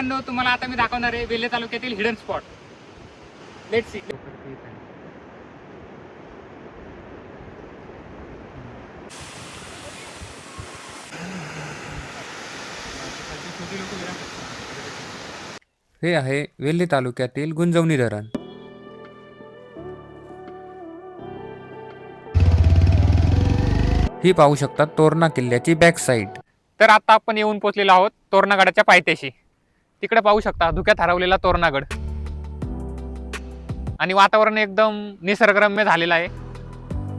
मित्रांनो, तुम्हाला आता मी दाखवणार आहे वेल्हे तालुक्यातील हिडन स्पॉट. Let's see. हे आहे वेल्हे तालुक्यातील गुंजवणी धरण. ही पाहू शकता तोरणा किल्ल्याची बॅक साईड. तर आता आपण येऊन पोहोचलेलो आहोत तोरणागडाच्या पायथ्याशी. तिकडे पाहू शकता धुक्यात हरवलेला तोरणागड आणि वातावरण एकदम निसर्गरम्य झालेलं आहे.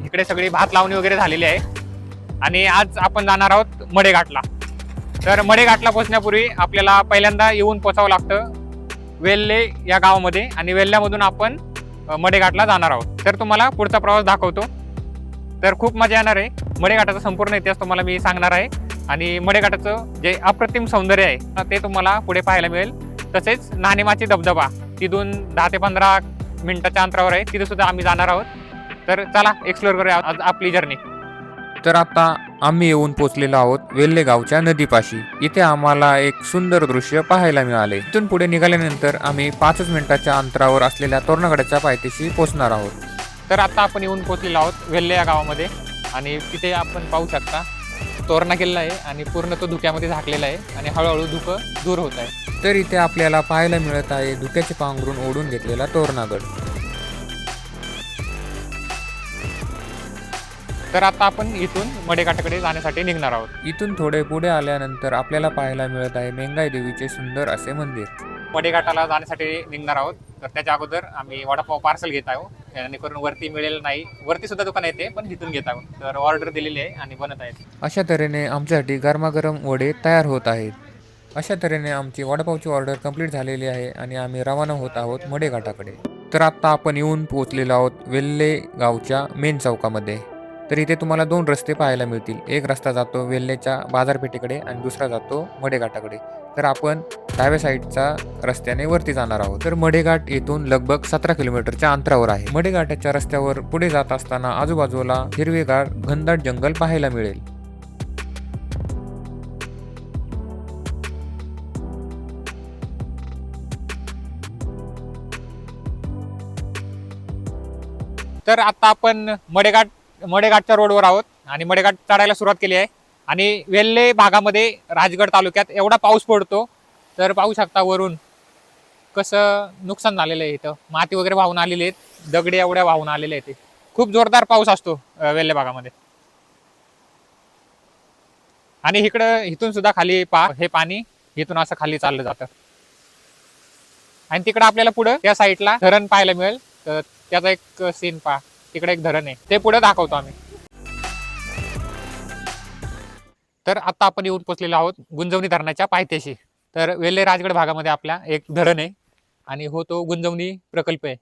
इकडे सगळी भात लावणी वगैरे झालेली आहे आणि आज आपण जाणार आहोत मडेघाटला. तर मडेघाटला पोहोचण्यापूर्वी आपल्याला पहिल्यांदा येऊन पोचावं लागतं वेल्हे या गावामध्ये आणि वेल्ह्यामधून आपण मडेघाटला जाणार आहोत. तर तुम्हाला पुढचा प्रवास दाखवतो. तर खूप मजा येणार आहे. मडेघाटाचा संपूर्ण इतिहास तुम्हाला मी सांगणार आहे आणि मडेघाटाचं जे अप्रतिम सौंदर्य आहे ते तुम्हाला पुढे पाहायला मिळेल. तसेच नाणेमाची धबधबा तिथून 10 ते 15 मिनिटाच्या अंतरावर आहे, तिथे सुद्धा आम्ही जाणार आहोत. तर चला एक्सप्लोर करूया आज आपली जर्नी. तर आता आम्ही येऊन पोचलेलो आहोत वेल्हे गावच्या नदीपाशी. इथे आम्हाला एक सुंदर दृश्य पाहायला मिळाले. इथून पुढे निघाल्यानंतर आम्ही 5 मिनिटाच्या अंतरावर असलेल्या तोरणागडाच्या पायथ्याशी पोहोचणार आहोत. तर आता आपण येऊन पोहोचलेलो आहोत वेल्हे या गावामध्ये आणि तिथे आपण पाहू शकता तोरणा किल्ला आहे आणि पूर्ण तो धुक्यामध्ये झाकलेला आहे आणि हळूहळू धुकं दूर होत आहे. तर इथे आपल्याला पाहायला मिळत आहे धुक्याचे पांघरून ओढून घेतलेला तोरणागड. तर आता आपण इथून मडेघाटाकडे जाण्यासाठी निघणार आहोत. इथून थोडे पुढे आल्यानंतर आपल्याला पाहायला मिळत आहे मेंगाई देवीचे सुंदर असे मंदिर. मडेघाटाला जाण्यासाठी निघणार आहोत. तर त्याच्या अगोदर आम्ही वडापाव पार्सल घेत आहोत, जेणेकरून वरती मिळेल नाही. वरती सुद्धा दुकान येते पण तिथून घेत आहोत. तर ऑर्डर दिलेली आहे आणि बनत आहेत. अशा तऱ्हेने आमच्यासाठी गरमागरम वडे तयार होत आहेत. अशा तऱ्हेने आमची वडापावची ऑर्डर कंप्लीट झालेली आहे आणि आम्ही रवाना होत आहोत मडेघाटाकडे. तर आत्ता आपण येऊन पोहोचलेलो आहोत वेल्हे गावच्या मेन चौकामध्ये. तर इथे तुम्हाला 2 रस्ते पाहायला मिळतील. एक रस्ता जातो वेल्हेच्या बाजारपेठेकडे आणि दुसरा जातो मडेघाटाकडे. तर आपण डाव्या साईडच्या रस्त्याने वरती जाणार आहोत. तर मडेघाट येथून लगभग 17 किलोमीटरच्या अंतरावर आहे. मडेघाटाच्या रस्त्यावर पुढे जात असताना आजूबाजूला हिरवेगार घनदाट जंगल पाहायला मिळेल. तर आता आपण मडेघाटच्या रोडवर आहोत आणि मडेघाट चढायला सुरुवात केली आहे. आणि वेल्हे भागामध्ये राजगड तालुक्यात एवढा पाऊस पडतो तर पाहू शकता वरून कसं नुकसान झालेलं आहे. इथं माती वगैरे वाहून आलेली आहेत, दगडे एवढ्या वाहून आलेले आहेत. खूप जोरदार पाऊस असतो वेल्हे भागामध्ये. आणि इथून सुद्धा खाली हे पाणी इथून असं खाली चाललं जातं आणि तिकडं आपल्याला पुढं त्या साईडला धरण पाहायला मिळेल. तर त्याचा एक सीन पहा, तिकडे एक धरण आहे, ते पुढे दाखवतो आम्ही. तर आता आपण येऊन पोहोचलेलो आहोत गुंजवणी धरणाच्या पायथ्याशी. तर वेल्हे राजगड भागामध्ये आपल्या एक धरण आहे आणि तो गुंजवणी प्रकल्प आहे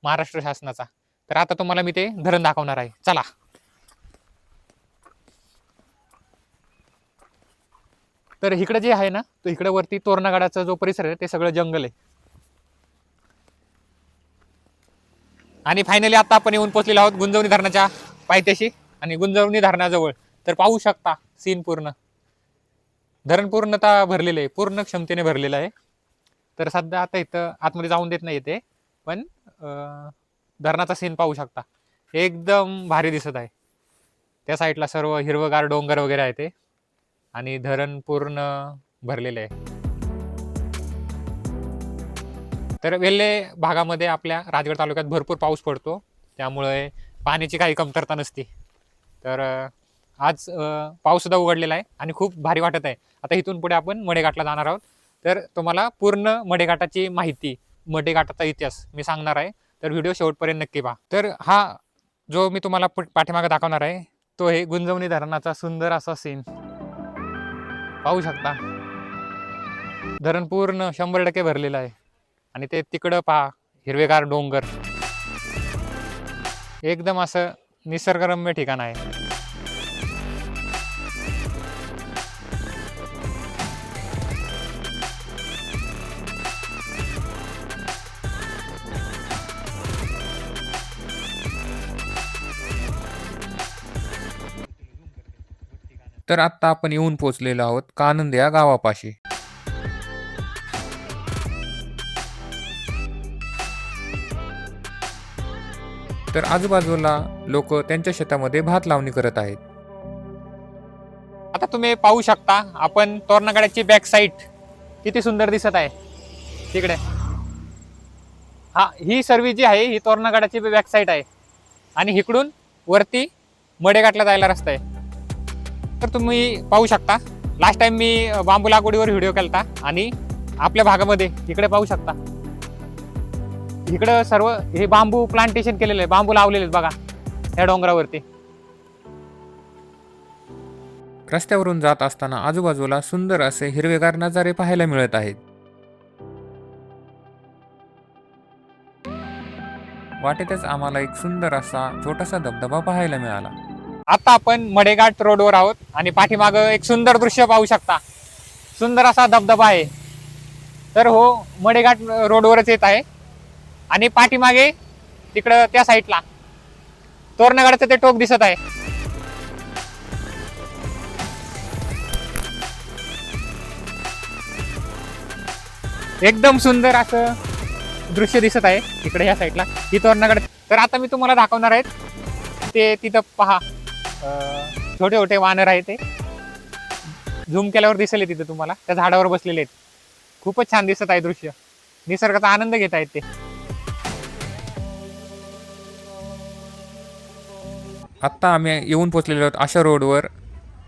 महाराष्ट्र शासनाचा. तर आता तुम्हाला मी ते धरण दाखवणार आहे. चला. तर इकडे जे आहे ना, तो इकडे वरती तोरणागडाचा जो परिसर आहे ते सगळं जंगल आहे. आणि फायनली आता आपण येऊन पोहोचलेलो आहोत गुंजवणी धरणाच्या पायथ्याशी आणि गुंजवणी धरणाजवळ. तर पाहू शकता सीन पूर्ण. धरण पूर्णतः भरलेलं आहे, पूर्ण क्षमतेने भरलेलं आहे. तर सध्या आता इथं आतमध्ये जाऊन देत नाही ते, पण धरणाचा सीन पाहू शकता, एकदम भारी दिसत आहे. त्या साईडला सर्व हिरवगार डोंगर वगैरे आहे ते आणि धरण पूर्ण भरलेलं आहे. तर वेल्हे भागामध्ये आपल्या राजगड तालुक्यात भरपूर पाऊस पडतो, त्यामुळे पाण्याची काही कमतरता नसते. तर आज पाऊससुद्धा उघडलेला आहे आणि खूप भारी वाटत आहे. आता इथून पुढे आपण मडेघाटला जाणार आहोत. तर तुम्हाला पूर्ण मडेघाटाची माहिती, मडेघाटाचा इतिहास मी सांगणार आहे. तर व्हिडिओ शेवटपर्यंत नक्की पहा. तर हा जो मी तुम्हाला पाठीमागे दाखवणार आहे तो आहे गुंजवणी धरणाचा सुंदर असा सीन. पाहू शकता धरण पूर्ण 100% भरलेलं आहे आणि ते तिकडं पहा हिरवेगार डोंगर, एकदम असं निसर्गरम्य ठिकाण आहे. तर आत्ता आपण येऊन पोहोचलेलो आहोत कानंद या गावापाशी. तर आजूबाजूला लोक त्यांच्या शेतामध्ये भात लावणी करत आहेत. आता तुम्ही पाहू शकता आपण तोरणागडाची बॅक साईड किती सुंदर दिसत आहे तिकडे. हा, ही सर्व जी आहे ही तोरणागडाची बॅक साईड आहे आणि इकडून वरती मडेघाटला जायला रस्ता आहे. तर तुम्ही पाहू शकता लास्ट टाइम मी बांबू लागवडीवर व्हिडिओ केलता आणि आपल्या भागामध्ये इकडे पाहू शकता इकडं सर्व हे बांबू प्लांटेशन केलेलं आहे, बांबू लावलेले आहेत बघा या डोंगरावरती. रस्त्यावरून जात असताना आजूबाजूला सुंदर असे हिरवेगार नजारे पाहायला मिळत आहेत. वाटेतच आम्हाला एक सुंदर असा छोटासा धबधबा पाहायला मिळाला. आता आपण मडेघाट रोडवर आहोत आणि पाठीमाग एक सुंदर दृश्य पाहू शकता. सुंदर असा धबधबा आहे. तर हो, मडेघाट रोडवरच येत आहे आणि पाठीमागे तिकडं त्या साईडला तोरणागडाचं ते टोक दिसत आहे. एकदम सुंदर असं दृश्य दिसत आहे इकडे ह्या साईडला ही तोरणागड. तर आता मी तुम्हाला दाखवणार आहेत ते तिथं पहा, छोटे छोटे वानर आहे ते झूम केल्यावर दिसेल तिथे तुम्हाला, त्या झाडावर बसलेले आहेत. खूपच छान दिसत आहे दृश्य, निसर्गाचा आनंद घेत आहेत ते. आत्ता आम्ही येऊन पोहोचलेलो आहोत अशा रोडवर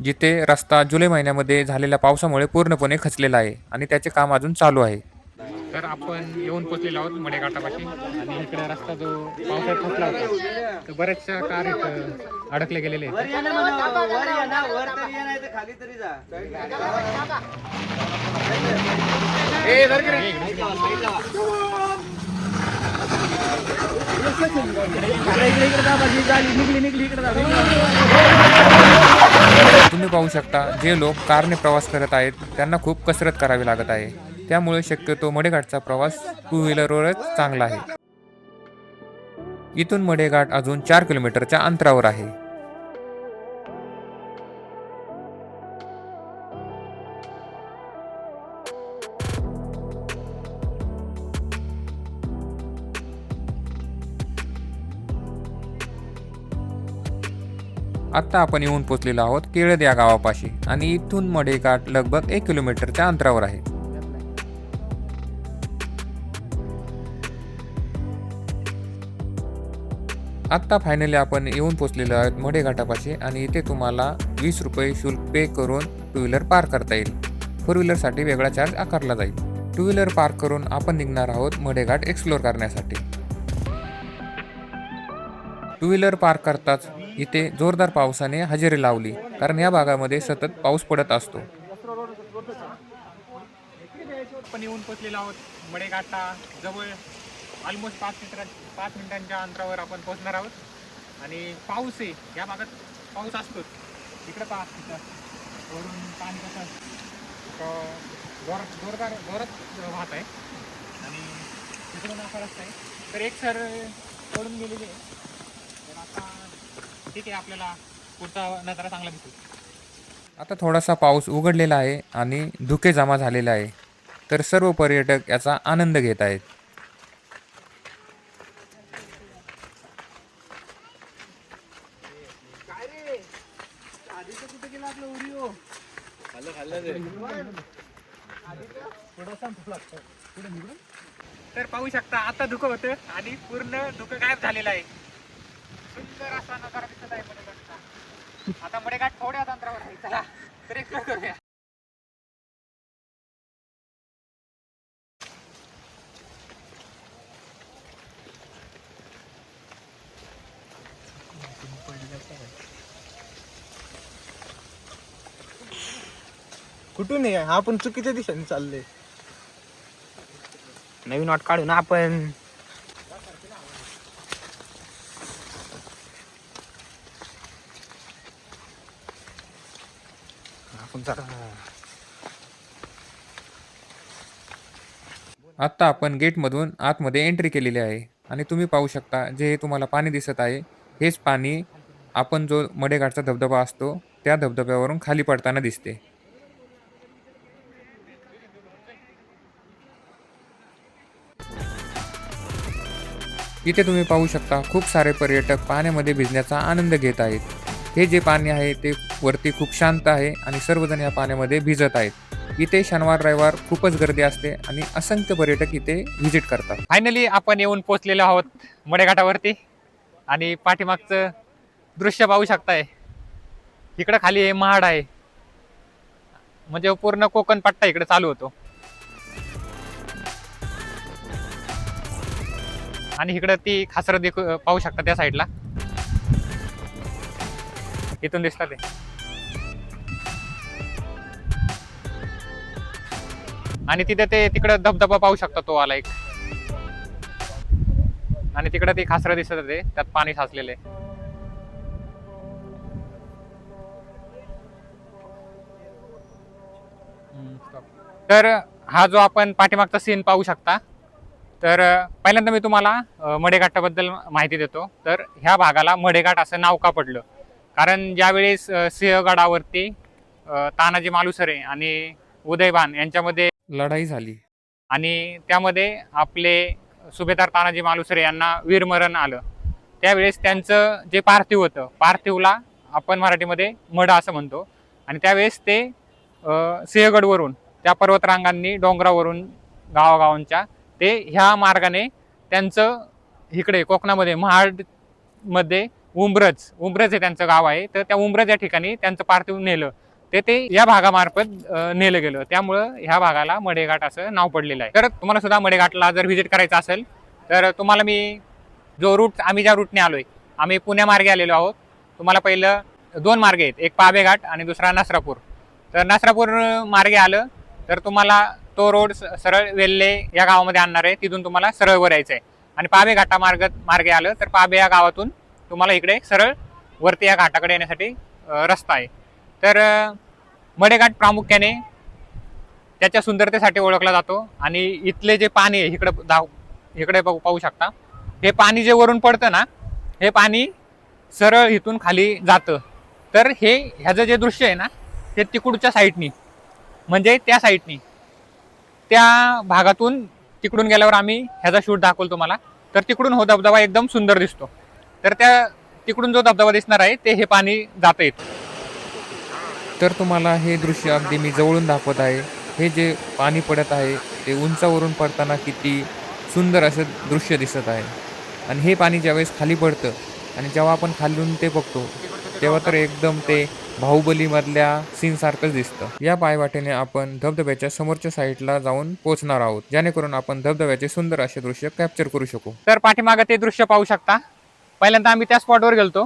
जिथे रस्ता जुलै महिन्यामध्ये झालेल्या पावसामुळे पूर्णपणे खचलेला आहे आणि त्याचे काम अजून चालू आहे. तर आपण येऊन पोहोचलेलो आहोत मडेघाटापाशी आणि इकडे रस्ता जो पावसाळ्यात फसला होता तर बऱ्याचशा कार इथं अडकले गेलेले आहेत. तुम्ही पाहू शकता जे लोक कारने प्रवास करत आहेत त्यांना खूप कसरत करावी लागत आहे. त्यामुळे शक्यतो मडेघाटचा प्रवास टू व्हीलरवरच चांगला आहे. इथून मडेघाट अजून 4 किलोमीटरच्या अंतरावर आहे. आता आपण येऊन पोहोचलेलो आहोत केळद या गावापाशी आणि इथून मडेघाट लगभग 1 किलोमीटरच्या अंतरावर आहे. आत्ता फायनली आपण येऊन पोहोचलेलो आहोत मडेघाटापाशी आणि इथे तुम्हाला 20 रुपये शुल्क पे करून टू व्हीलर पार्क करता येईल. फोर व्हीलरसाठी वेगळा चार्ज आकारला जाईल. टू व्हीलर पार्क करून आपण निघणार आहोत मडेघाट एक्सप्लोर करण्यासाठी. टू व्हीलर पार्क करताच इथे जोरदार पावसाने हजेरी लावली, कारण या भागामध्ये सतत पाऊस पडत असतो. आपण येऊन पोहोचलेलो आहोत मडेघाटा जवळ ऑलमोस्ट 5 मिनिटांच्या अंतरावर आपण पोहोचणार आहोत आणि पाऊस आहे या भागात, पाऊस असतोच. इकडे पहा तिथं वरून पाणी कसं जोरात वाहत आहे आणि तिकडून असा रस्ता आहे. तर एक सर पडून गेलेले आहे. तर आता ठीक आहे, आपल्याला पुढचा नजारा चांगला दिसेल. आता थोडासा पाऊस उघडलेला आहे आणि धुके जमा झालेले आहे, तर सर्व पर्यटक याचा आनंद घेत आहेत. तर पाहू शकता आता धुकं होतं आणि पूर्ण धुकं गायब झालेलं आहे. सुंदर असा नजारा दिसत आहे मडेघाटचा. आता मडेघाट थोड्याच अंतरावर आहे. चला तर एक्सप्लोर करूया. कुठून आहे आपण चुकीच्या दिशेने चालले. नवीन वाट काढू ना आपण. आत्ता आपण गेटमधून आतमध्ये एंट्री केलेली आहे आणि तुम्ही पाहू शकता जे हे तुम्हाला पाणी दिसत आहे हेच पाणी आपण जो मडेघाटचा धबधबा असतो त्या धबधब्यावरून खाली पडताना दिसते. इथे तुम्ही पाहू शकता खूप सारे पर्यटक पाण्यामध्ये भिजण्याचा आनंद घेत आहेत. हे जे पाणी आहे ते वरती खूप शांत आहे आणि सर्वजण या पाण्यामध्ये भिजत आहेत. इथे शनिवार रविवार खूपच गर्दी असते आणि असंख्य पर्यटक इथे व्हिजिट करतात. फायनली आपण येऊन पोहोचलेलो आहोत मडेघाटावरती आणि पाठीमागचं दृश्य पाहू शकताय. इकडं खाली हे महाड आहे, म्हणजे पूर्ण कोकण पट्टा इकडे चालू होतो. आणि इकडं ती खासर पाहू शकता त्या साईडला, इथून दिसतात ते. आणि तिथे ते तिकडं धबधबा पाहू शकता, तो आला एक. आणि तिकडे ती खासर दिसत होते, त्यात पाणी साचलेले. तर हा जो आपण पाठीमागचा सीन पाहू शकता, तर पहिल्यांदा मी तुम्हाला मडेघाटाबद्दल माहिती देतो. तर ह्या भागाला मडेघाट असं नाव का पडलं, कारण ज्यावेळेस सिंहगडावरती तानाजी मालुसरे आणि उदयभान यांच्यामध्ये लढाई झाली आणि त्यामध्ये आपले सुभेदार तानाजी मालुसरे यांना वीरमरण आलं, त्यावेळेस त्यांचं जे पार्थिव होतं, पार्थिवला आपण मराठीमध्ये मड असं म्हणतो. आणि त्यावेळेस ते सिंहगडवरून, त्या पर्वतरांगांनी, डोंगरावरून, गावागावांच्या ते ह्या मार्गाने त्यांचं इकडे कोकणामध्ये महाडमध्ये उंब्रज हे त्यांचं गाव आहे, तर त्या उंब्रज या ठिकाणी त्यांचं पार्थिव नेलं. ते या भागामार्फत नेलं गेलं, त्यामुळं ह्या भागाला मडेघाट असं नाव पडलेलं आहे. तर तुम्हाला सुद्धा मडेघाटला जर व्हिजिट करायचं असेल तर तुम्हाला मी जो रूट, आम्ही ज्या रूटने आलोय, आम्ही पुण्यामार्गे आलेलो आहोत. तुम्हाला पहिलं 2 मार्ग आहेत, एक पाबेघाट आणि दुसरा नसरापूर. तर नसरापूर मार्गे आलं तर तुम्हाला तो रोड सरळ वेल्हे या गावामध्ये आणणार आहे, तिथून तुम्हाला सरळ वर यायचं आहे. आणि पाबे घाटा मार्गे आलं तर पाबे या गावातून तुम्हाला इकडे सरळ वरती या घाटाकडे येण्यासाठी रस्ता आहे. तर मडेघाट प्रामुख्याने त्याच्या सुंदरतेसाठी ओळखला जातो. आणि इथले जे पाणी आहे, इकडे पाहू शकता, हे पाणी जे वरून पडतं ना, हे पाणी सरळ इथून खाली जातं. तर ह्याचं जे दृश्य आहे ना, ते तिकडच्या साईडनी, म्हणजे त्या साईडनी, त्या भागातून तिकडून गेल्यावर आम्ही ह्याचा शूट दाखवलं तुम्हाला. तर तिकडून हो धबधबा एकदम सुंदर दिसतो. तर त्या तिकडून जो धबधबा दिसणार आहे ते हे पाणी जातं येत. तर तुम्हाला हे दृश्य अगदी मी जवळून दाखवत आहे. हे जे पाणी पडत आहे ते उंचावरून पडताना किती सुंदर असं दृश्य दिसत आहे. आणि हे पाणी ज्यावेळेस खाली पडतं आणि जेव्हा आपण खालून ते बघतो तेव्हा तर एकदम ते बाहुबलीमधल्या सीनसारखंच दिसतं. या पायवाटेने आपण धबधब्याच्या समोरच्या साईडला जाऊन पोहोचणार आहोत, जेणेकरून आपण धबधब्याचे सुंदर असे दृश्य कॅप्चर करू शकू. तर पाठीमागं ते दृश्य पाहू शकता. पहिल्यांदा आम्ही त्या स्पॉटवर गेलतो,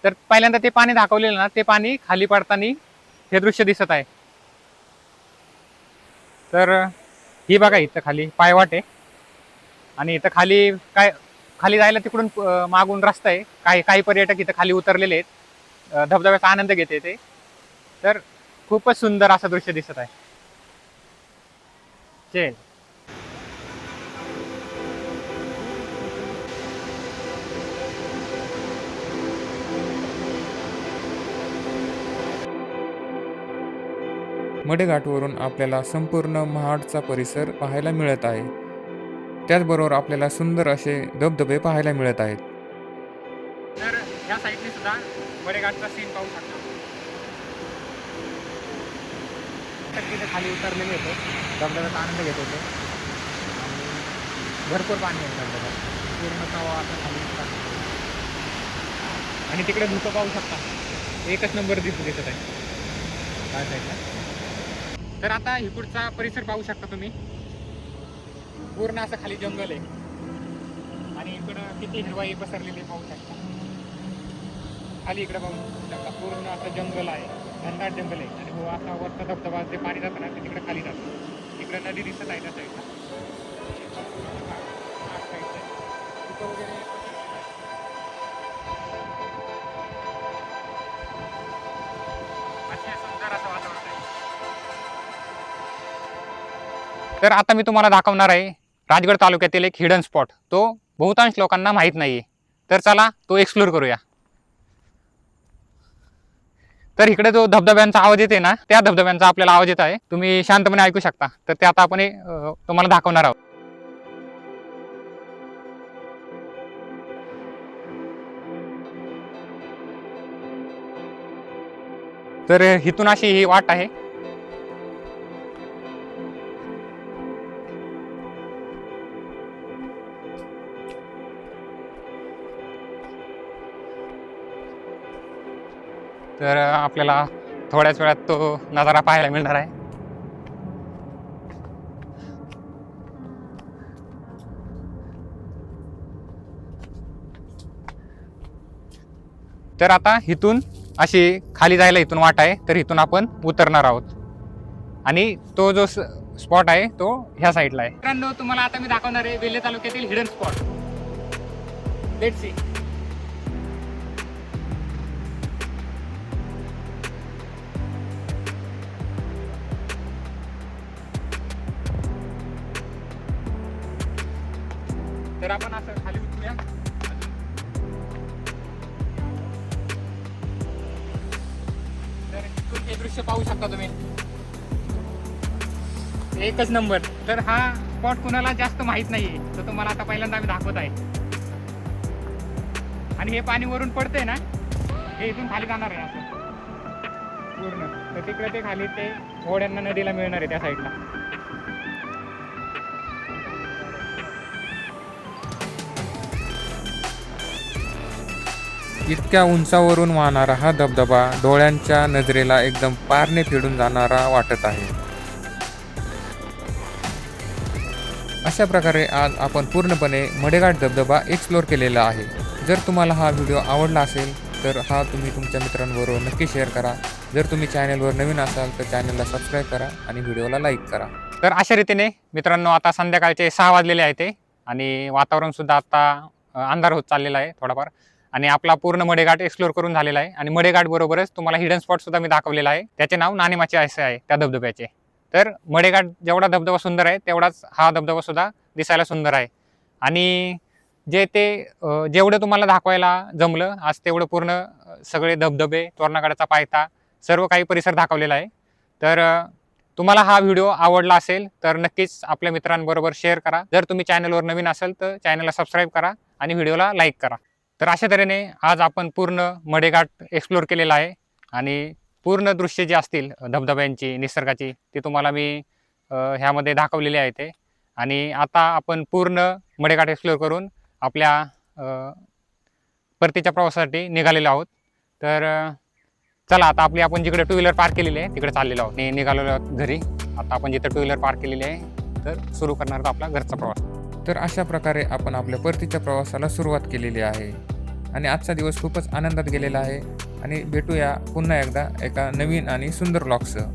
तर पहिल्यांदा ते पाणी दाखवलेलं ना, ते पाणी खाली पडताना हे दृश्य दिसत आहे. तर ही बघा, इथं खाली पायवाट आहे आणि इथं खाली जायला तिकडून मागून रस्ता आहे. काही पर्यटक इथं खाली उतरलेले आहेत, धबधब्याचा आनंद घेते ते. तर खूपच सुंदर असं दृश्य दिसत आहे. चल, मडेघाटवरून आपल्याला संपूर्ण महाडचा परिसर पाहायला मिळत आहे. त्याचबरोबर आपल्याला सुंदर असे धबधबे पाहायला मिळत आहेत. तर ह्या साईडने सुद्धा मडेघाटचा सीन पाहू शकता. तर तिथे खाली उतरलेले होते, धबधब्याचा आनंद घेत होते. भरपूर पाणी आहे धबधब्यात, पूर्ण तवा आता खाली उतरला. आणि तिकडे धुकं पाहू शकता, एकच नंबर दिसत आहे काय साईडला. तर आता इकडचा परिसर पाहू शकता तुम्ही, पूर्ण असं खाली जंगल आहे आणि इकडं किती हिरवाई पसरलेली पाहू शकता. खाली इकडे पाहू शकता, पूर्ण असं जंगल आहे, घनदाट जंगल आहे. आणि हो, असा वरचा धबधबा जे पाणी जातं ना, ते तिकडे खाली जातं. इकडे नदी दिसत आहे त्या साईडला. सुंदर असं वातावरण आहे. तर आता मी तुम्हाला दाखवणार आहे राजगड तालुक्यातील एक हिडन स्पॉट. तो बहुतांश लोकांना माहीत नाहीये. तर चला तो एक्सप्लोर करूया. तर इकडे जो धबधब्यांचा आवाज येते ना, त्या धबधब्यांचा आपल्याला आवाज येत आहे, तुम्ही शांतपणे ऐकू शकता. तर ते आता आपण तुम्हाला दाखवणार आहोत. तर इथून अशी ही वाट आहे. तर आपल्याला थोड्याच वेळात तो नजारा पाहायला मिळणार आहे. तर आता इथून अशी खाली जायला इथून वाट आहे. तर इथून आपण उतरणार आहोत आणि तो जो स्पॉट आहे तो ह्या साईडला आहे. मित्रांनो, तुम्हाला आता मी दाखवणार आहे वेल्हे तालुक्यातील हिडन स्पॉट. Let's see. तर आपण असं खाली उतरूया. तर इथून हे दृश्य पाहू शकता तुम्ही. एकच नंबर. तर हा स्पॉट कुणाला जास्त माहित नाहीये, तर तुम्हाला आता पहिल्यांदा आम्ही दाखवत आहे. आणि हे पाणी वरून पडतंय ना, हे इथून खाली जाणार आहे असं पूर्ण. तर तिकडे ते खाली ते घोड्यांना नदीला मिळणार आहे त्या साईडला. इतक्या उंचावरून वाहणारा हा धबधबा डोळ्यांच्या नजरेला एकदम पारने फिरून जाणारा वाटत आहे. अशा प्रकारे आज आपण पूर्णपणे मडेघाट धबधबा एक्सप्लोर केलेला आहे. जर तुम्हाला हा व्हिडिओ आवडला असेल तर हा तुम्ही तुमच्या मित्रांबरोबर नक्की शेअर करा. जर तुम्ही चॅनलवर नवीन असाल तर चॅनलला सबस्क्राईब करा आणि व्हिडिओला लाईक करा. तर अशा रीतीने मित्रांनो, आता संध्याकाळचे 6 वाजलेले आहे ते, आणि वातावरण सुद्धा आता अंधार होत चाललेला आहे थोडाफार. आणि आपला पूर्ण मडेघाट एक्सप्लोर करून झालेला आहे. आणि मडेघाट बरोबरच तुम्हाला हिडन स्पॉट सुद्धा मी दाखवलेला आहे. त्याचे नाव नाणेमाची असे आहे त्या धबधब्याचे. तर मडेघाट जेवढा धबधबा सुंदर आहे तेवढाच हा धबधबा सुद्धा दिसायला सुंदर आहे. आणि जेवढं तुम्हाला दाखवायला जमलं आज तेवढं पूर्ण सगळे धबधबे, तोरणागडाचा पायथा, सर्व काही परिसर दाखवलेला आहे. तर तुम्हाला हा व्हिडिओ आवडला असेल तर नक्कीच आपल्या मित्रांबरोबर शेअर करा. जर तुम्ही चॅनलवर नवीन असाल तर चॅनलला सबस्क्राईब करा आणि व्हिडिओला लाईक करा. तर अशा तऱ्हेने आज आपण पूर्ण मडेघाट एक्सप्लोर केलेला आहे. आणि पूर्ण दृश्य जे असतील धबधब्यांची, निसर्गाची, ती तुम्हाला मी ह्यामध्ये दाखवलेली आहे ते. आणि आता आपण पूर्ण मडेघाट एक्सप्लोर करून आपल्या परतीच्या प्रवासासाठी निघालेलो आहोत. तर चला, आता आपण जिकडे 2 व्हीलर पार्क केलेली आहे तिकडे चाललेलो आहोत. निघालेलो आहोत घरी. आता आपण जिथं 2 व्हीलर पार्क केलेली आहे तर सुरू करणार आहोत आपला घरचा प्रवास. तर अशा प्रकारे आपण आपल्या परतीच्या प्रवासाला सुरुवात केलेली आहे. आणि आजचा दिवस खूपच आनंदात गेलेला आहे. आणि भेटूया पुन्हा एकदा एका नवीन आणि सुंदर व्लॉगसह.